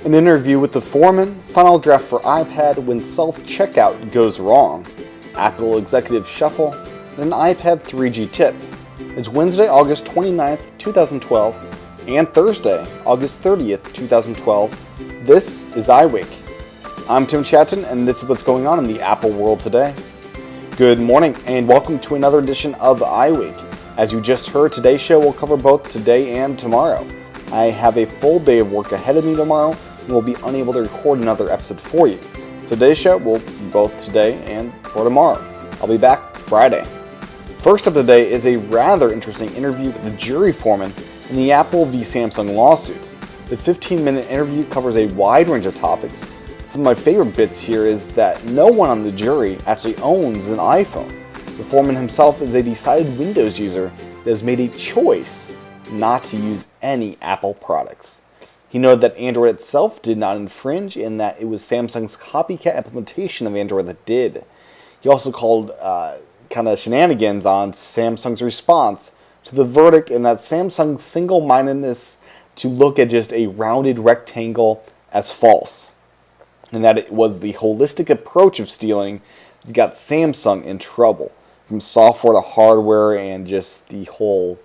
An interview with the Foreman, final draft for iPad when self-checkout goes wrong, Apple executive shuffle, and an iPad 3G tip. It's Wednesday, August 29th, 2012, and Thursday, August 30th, 2012. This is iWake. I'm Tim Chaten, and this is what's going on in the Apple world today. Good morning, and welcome to another edition of iWake. As you just heard, today's show will cover both today and tomorrow. I have a full day of work ahead of me tomorrow, and will be unable to record another episode for you. So today's show will be both today and for tomorrow. I'll be back Friday. First up today is a rather interesting interview with the jury foreman in the Apple v. Samsung lawsuit. The 15-minute interview covers a wide range of topics. Some of my favorite bits here is that no one on the jury actually owns an iPhone. The foreman himself is a decided Windows user that has made a choice not to use any Apple products. He noted that Android itself did not infringe and that it was Samsung's copycat implementation of Android that did. He also called kind of shenanigans on Samsung's response to the verdict and that Samsung's single-mindedness to look at just a rounded rectangle as false. And that it was the holistic approach of stealing that got Samsung in trouble, from software to hardware and just the whole,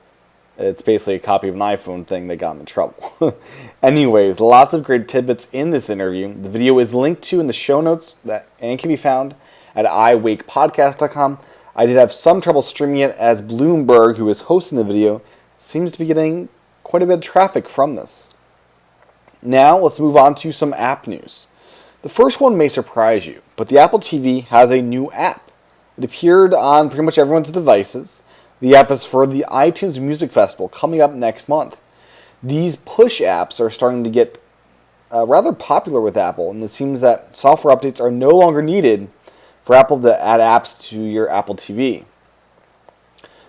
it's basically a copy of an iPhone thing that got him in trouble. Anyways, lots of great tidbits in this interview. The video is linked to in the show notes and can be found at iWakePodcast.com. I did have some trouble streaming it as Bloomberg, who is hosting the video, seems to be getting quite a bit of traffic from this. Now, let's move on to some app news. The first one may surprise you, but the Apple TV has a new app. It appeared on pretty much everyone's devices. The app is for the iTunes Music Festival coming up next month. These push apps are starting to get rather popular with Apple, and it seems that software updates are no longer needed for Apple to add apps to your Apple TV.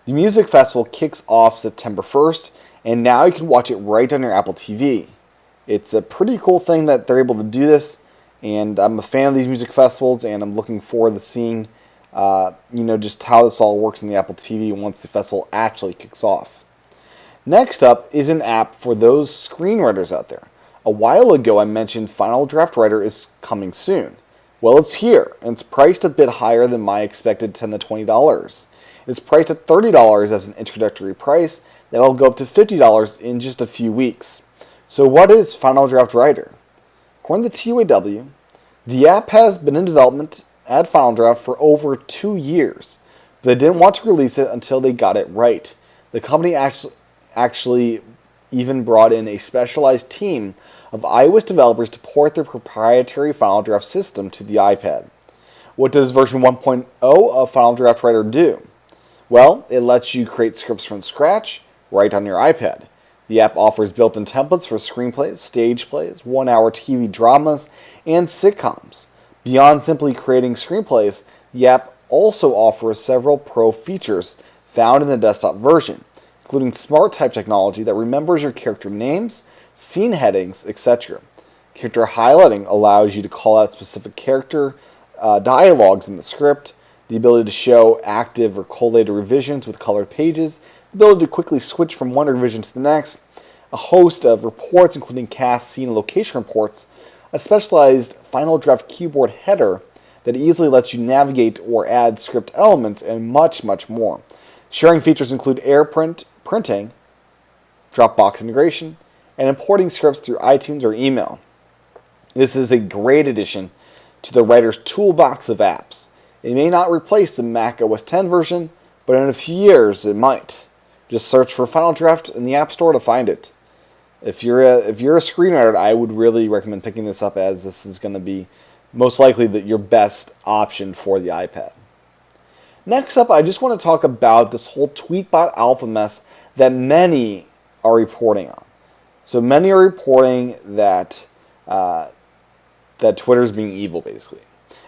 The Music Festival kicks off September 1st, and now you can watch it right on your Apple TV. It's a pretty cool thing that they're able to do this, and I'm a fan of these music festivals, and I'm looking forward to seeing just how this all works in the Apple TV once the festival actually kicks off. Next up is an app for those screenwriters out there. A while ago I mentioned Final Draft Writer is coming soon. Well, it's here, and it's priced a bit higher than my expected $10 to $20. It's priced at $30 as an introductory price. That'll go up to $50 in just a few weeks. So what is Final Draft Writer? According to TUAW, the app has been in development at Final Draft for over 2 years. They didn't want to release it until they got it right. The company actually even brought in a specialized team of iOS developers to port their proprietary Final Draft system to the iPad. What does version 1.0 of Final Draft Writer do? Well, it lets you create scripts from scratch right on your iPad. The app offers built-in templates for screenplays, stage plays, 1-hour TV dramas, and sitcoms. Beyond simply creating screenplays, the app also offers several pro features found in the desktop version, including smart type technology that remembers your character names, scene headings, etc. Character highlighting allows you to call out specific character dialogues in the script, the ability to show active or collated revisions with colored pages, the ability to quickly switch from one revision to the next, a host of reports including cast, scene, and location reports, a specialized Final Draft keyboard header that easily lets you navigate or add script elements, and much, much more. Sharing features include printing, Dropbox integration, and importing scripts through iTunes or email. This is a great addition to the writer's toolbox of apps. It may not replace the Mac OS X version, but in a few years it might. Just search for Final Draft in the App Store to find it. If you're a screenwriter, I would really recommend picking this up, as this is going to be most likely your best option for the iPad. Next up, I just want to talk about this whole Tweetbot alpha mess that many are reporting on. So many are reporting that Twitter is being evil, basically.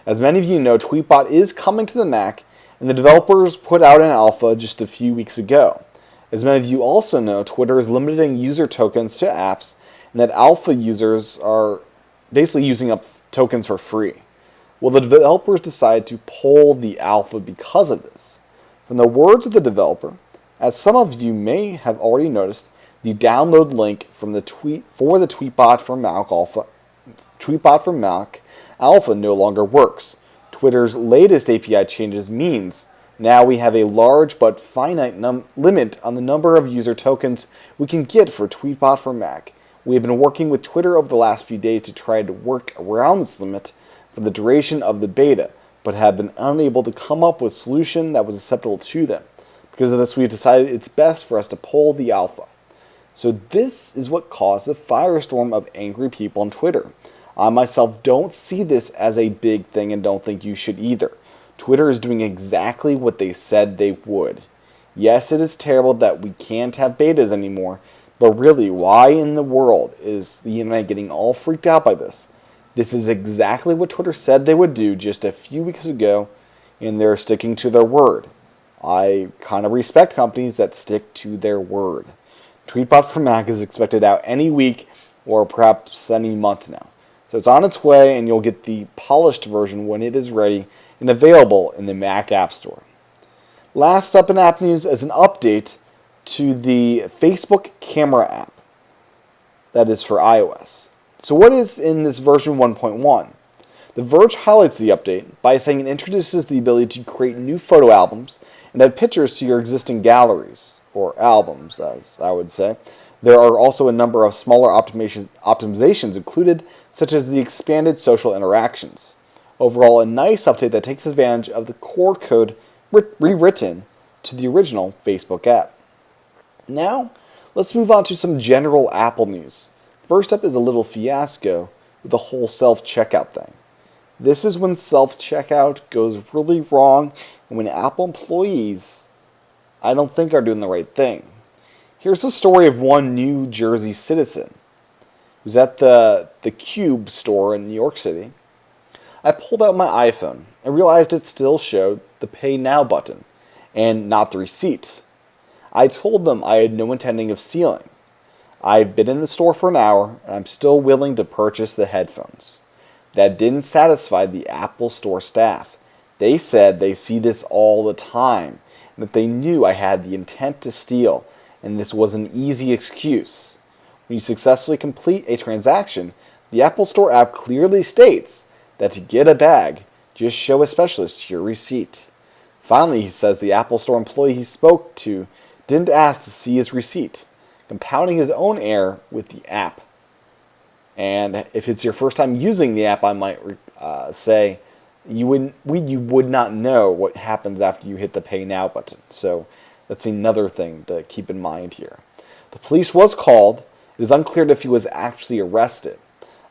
As many of you know, Tweetbot is coming to the Mac, and the developers put out an alpha just a few weeks ago. As many of you also know, Twitter is limiting user tokens to apps, and that alpha users are basically using up tokens for free. Well, the developers decided to pull the alpha because of this. From the words of the developer, As some of you may have already noticed, the download link from the tweetbot for Mac Alpha no longer works. Twitter's latest API changes means now we have a large but finite limit on the number of user tokens we can get for tweetbot for Mac. We have been working with Twitter over the last few days to try to work around this limit for the duration of the beta, but have been unable to come up with a solution that was acceptable to them. Because of this, we've decided it's best for us to pull the alpha. So this is what caused the firestorm of angry people on Twitter. I myself don't see this as a big thing and don't think you should either. Twitter is doing exactly what they said they would. Yes, it is terrible that we can't have betas anymore, but really, why in the world is the internet getting all freaked out by this? This is exactly what Twitter said they would do just a few weeks ago, and they're sticking to their word. I kind of respect companies that stick to their word. Tweetbot for Mac is expected out any week or perhaps any month now. So it's on its way, and you'll get the polished version when it is ready and available in the Mac App Store. Last up in app news is an update to the Facebook camera app that is for iOS. So what is in this version 1.1? The Verge highlights the update by saying it introduces the ability to create new photo albums and add pictures to your existing galleries, or albums as I would say. There are also a number of smaller optimizations included, such as the expanded social interactions. Overall, a nice update that takes advantage of the core code rewritten to the original Facebook app. Now, let's move on to some general Apple news. First up is a little fiasco with the whole self-checkout thing. This is when self-checkout goes really wrong and when Apple employees, I don't think, are doing the right thing. Here's the story of one New Jersey citizen who's at the Cube store in New York City. I pulled out my iPhone and realized it still showed the Pay Now button and not the receipt. I told them I had no intention of stealing. I've been in the store for an hour and I'm still willing to purchase the headphones. That didn't satisfy the Apple Store staff. They said they see this all the time and that they knew I had the intent to steal, and this was an easy excuse. When you successfully complete a transaction, the Apple Store app clearly states that to get a bag, just show a specialist your receipt. Finally, he says the Apple Store employee he spoke to didn't ask to see his receipt, compounding his own error with the app. And if it's your first time using the app, I might say you would not know what happens after you hit the Pay Now button. So that's another thing to keep in mind here. The police was called. It is unclear if he was actually arrested.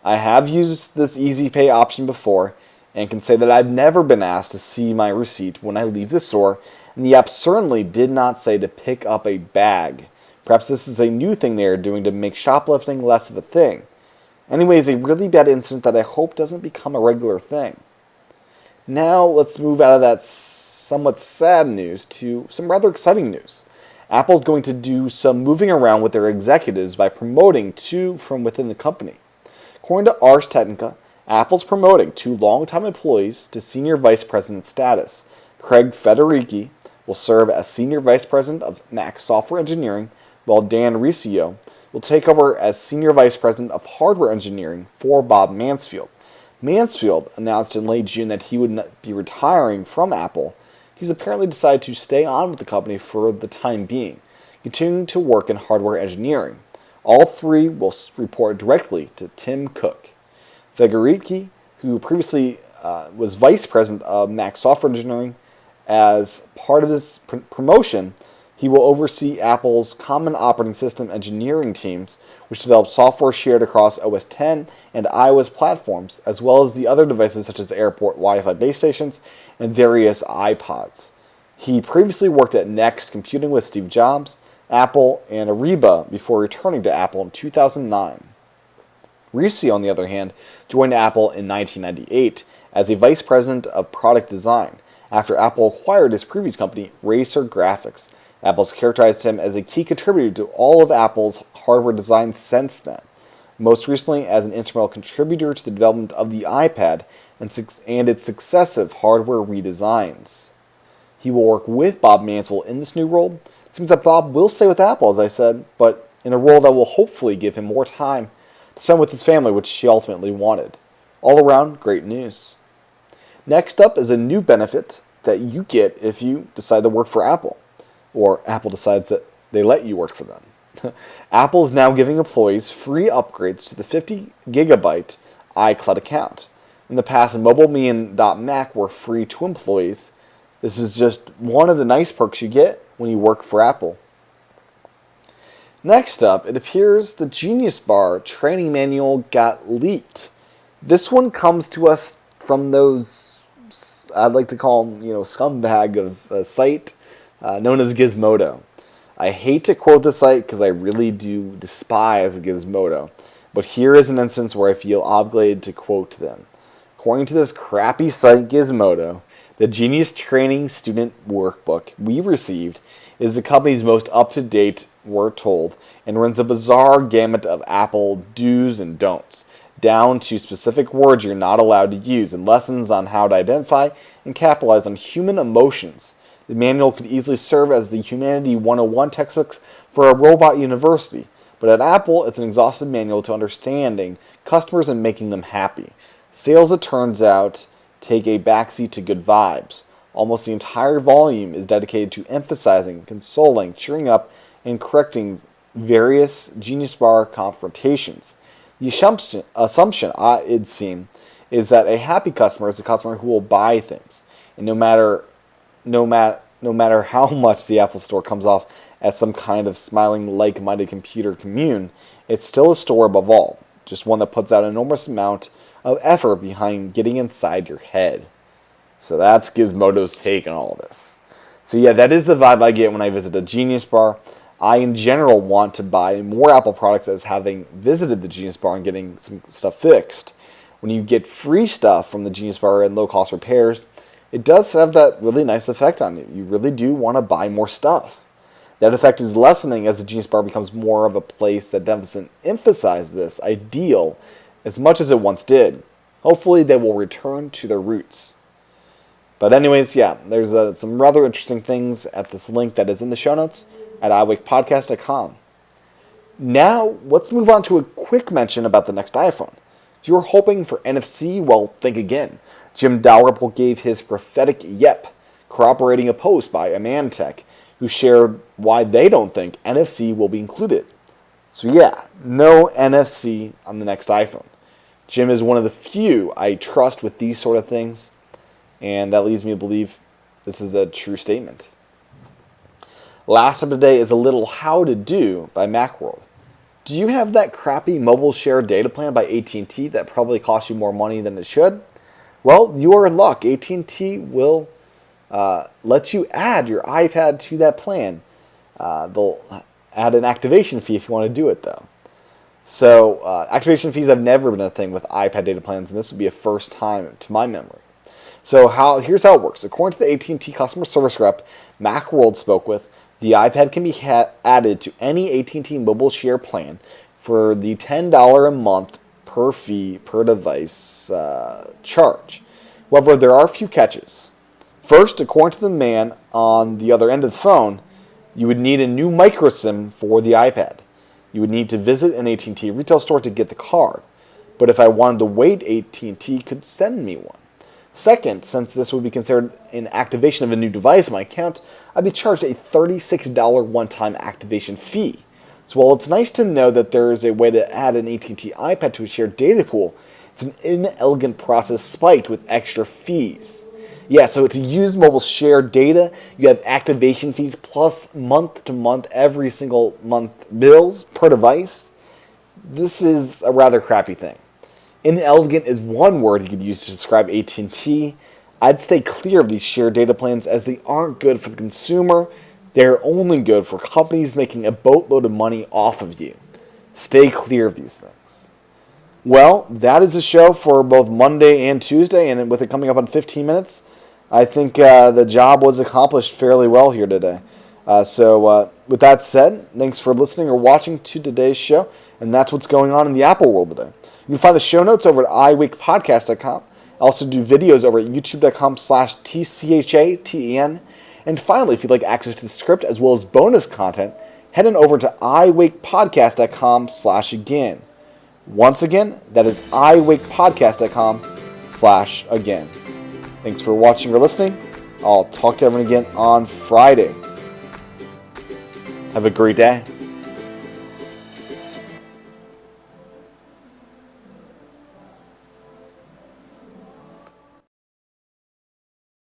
I have used this Easy Pay option before and can say that I've never been asked to see my receipt when I leave the store, and the app certainly did not say to pick up a bag. Perhaps this is a new thing they are doing to make shoplifting less of a thing. Anyways, a really bad incident that I hope doesn't become a regular thing. Now let's move out of that somewhat sad news to some rather exciting news. Apple's going to do some moving around with their executives by promoting two from within the company. According to Ars Technica, Apple's promoting two longtime employees to Senior Vice President status. Craig Federighi will serve as Senior Vice President of Mac Software Engineering, while Dan Riccio will take over as Senior Vice President of Hardware Engineering for Bob Mansfield. Mansfield announced in late June that he would be retiring from Apple. He's apparently decided to stay on with the company for the time being, continuing to work in hardware engineering. All three will report directly to Tim Cook. Federighi, who previously was Vice President of Mac Software Engineering, as part of this promotion, he will oversee Apple's common operating system engineering teams, which develop software shared across OS X and iOS platforms, as well as the other devices such as airport Wi-Fi base stations and various iPods. He previously worked at Next Computing with Steve Jobs, Apple, and Ariba before returning to Apple in 2009. Riccio, on the other hand, joined Apple in 1998 as a Vice President of Product Design after Apple acquired his previous company, Racer Graphics. Apple's characterized him as a key contributor to all of Apple's hardware design since then, most recently as an instrumental contributor to the development of the iPad and its successive hardware redesigns. He will work with Bob Mansfield in this new role, Seems that Bob will stay with Apple, as I said, but in a role that will hopefully give him more time to spend with his family, which he ultimately wanted. All around, great news. Next up is a new benefit that you get if you decide to work for Apple, or Apple decides that they let you work for them. Apple is now giving employees free upgrades to the 50 gigabyte iCloud account. In the past, MobileMe and .Mac were free to employees. This is just one of the nice perks you get when you work for Apple. Next up, it appears the Genius Bar training manual got leaked. This one comes to us from those, I'd like to call them, scumbag of a site known as Gizmodo. I hate to quote the site because I really do despise Gizmodo, but here is an instance where I feel obligated to quote them. According to this crappy site Gizmodo, the Genius Training Student Workbook we received is the company's most up-to-date, we're told, and runs a bizarre gamut of Apple do's and don'ts, down to specific words you're not allowed to use and lessons on how to identify and capitalize on human emotions. The manual could easily serve as the Humanity 101 textbooks for a robot university, but at Apple, it's an exhaustive manual to understanding customers and making them happy. Sales, it turns out, take a backseat to good vibes. Almost the entire volume is dedicated to emphasizing, consoling, cheering up, and correcting various Genius Bar confrontations. The assumption, it'd seem, is that a happy customer is a customer who will buy things, and no matter how much the Apple Store comes off as some kind of smiling, like-minded computer commune, it's still a store above all, just one that puts out an enormous amount of effort behind getting inside your head. So that's Gizmodo's take on all this. So yeah, that is the vibe I get when I visit a Genius Bar. I, in general, want to buy more Apple products as having visited the Genius Bar and getting some stuff fixed. When you get free stuff from the Genius Bar and low-cost repairs, it does have that really nice effect on you. You really do want to buy more stuff. That effect is lessening as the Genius Bar becomes more of a place that doesn't emphasize this ideal as much as it once did. Hopefully they will return to their roots. But anyways, yeah, there's some rather interesting things at this link that is in the show notes at iWakePodcast.com. Now, let's move on to a quick mention about the next iPhone. If you're hoping for NFC, well, think again. Jim Dalrymple gave his prophetic yep, corroborating a post by Amantech, who shared why they don't think NFC will be included. So yeah, no NFC on the next iPhone. Jim is one of the few I trust with these sort of things, and that leads me to believe this is a true statement. Last up today is a little how to do by Macworld. Do you have that crappy mobile share data plan by at&t that probably costs you more money than it should? Well, you are in luck. at&t will let you add your iPad to that plan. They'll add an activation fee if you want to do it, though. So activation fees have never been a thing with iPad data plans, and this would be a first time to my memory. So here's how it works. According to the at&t customer service rep Macworld spoke with, the iPad can be added to any at&t mobile share plan for the $10 a month per fee per device charge. However, there are a few catches. First, according to the man on the other end of the phone, you would need a new micro SIM for the iPad. You would need to visit an at&t retail store to get the card. But if I wanted to wait, at&t could send me one. Second, since this would be considered an activation of a new device in my account, I'd be charged a $36 one-time activation fee. So while it's nice to know that there is a way to add an at&t iPad to a shared data pool, it's an inelegant process spiked with extra fees. Yeah, so to use mobile shared data, you have activation fees plus month-to-month, every single month bills per device. This is a rather crappy thing. Inelegant is one word you could use to describe at&t. I'd stay clear of these shared data plans as they aren't good for the consumer. They're only good for companies making a boatload of money off of you. Stay clear of these things. Well, that is the show for both Monday and Tuesday, and with it coming up in 15 minutes, I think the job was accomplished fairly well here today. So with that said, thanks for listening or watching to today's show, and that's what's going on in the Apple world today. You can find the show notes over at iWakePodcast.com. I also do videos over at youtube.com/TCHATEN. And finally, if you'd like access to the script as well as bonus content, head on over to iWakePodcast.com/again. Once again, that is iWakePodcast.com/again. Thanks for watching or listening. I'll talk to everyone again on Friday. Have a great day.